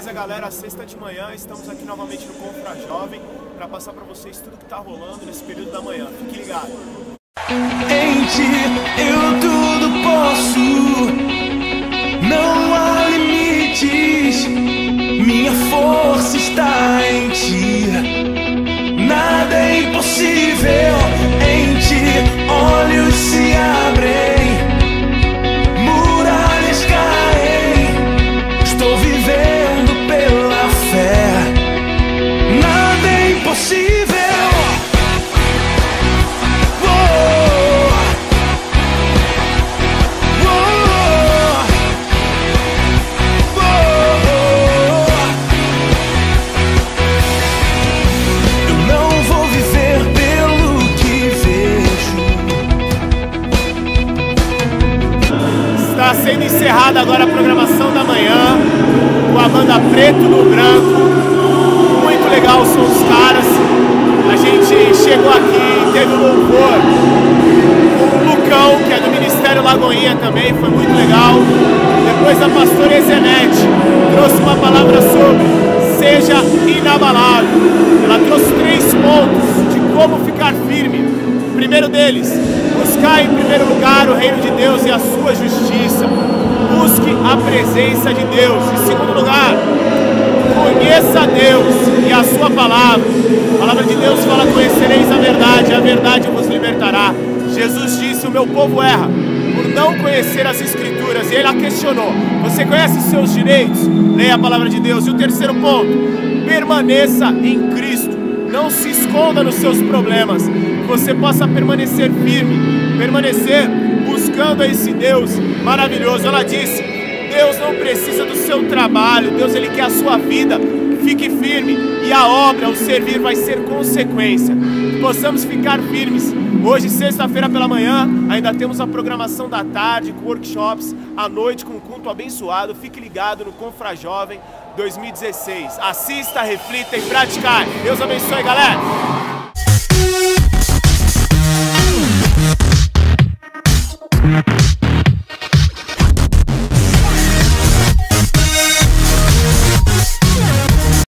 Beleza, galera? Sexta de manhã, estamos aqui novamente no Confra Jovem para passar para vocês tudo que está rolando nesse período da manhã. Fique ligado. Em ti eu tudo posso, não há limites, minha força está em ti, nada é impossível. Em ti olhos se abrem, muralhas caem, estou vivendo pela fé, nada é impossível. Está sendo encerrada agora a programação da manhã com a banda Preto no Branco. Muito legal o som dos caras. A gente chegou aqui, teve um louvor com o Lucão, que é do Ministério Lagoinha também, foi muito legal. Depois a pastora Ezenete trouxe uma palavra sobre seja inabalável. Ela trouxe 3 pontos de como ficar firme. O primeiro deles, buscar em primeiro lugar o reino de Deus e a sua justiça. Busque a presença de Deus. Em segundo lugar, conheça Deus e a sua palavra. A palavra de Deus fala: conhecereis a verdade vos libertará. Jesus disse: o meu povo erra por não conhecer as Escrituras. E ele a questionou: você conhece os seus direitos? Leia a palavra de Deus. E o terceiro ponto, permaneça em Cristo. Não se esconda nos seus problemas, que você possa permanecer firme, permanecer buscando a esse Deus maravilhoso. Ela disse: Deus não precisa do seu trabalho, Deus ele quer a sua vida. Fique firme e a obra, o servir vai ser consequência. Que possamos ficar firmes. Hoje, sexta-feira pela manhã, ainda temos a programação da tarde com workshops, à noite com um culto abençoado. Fique ligado no Confra Jovem 2016. Assista, reflita e pratique. Deus abençoe, galera!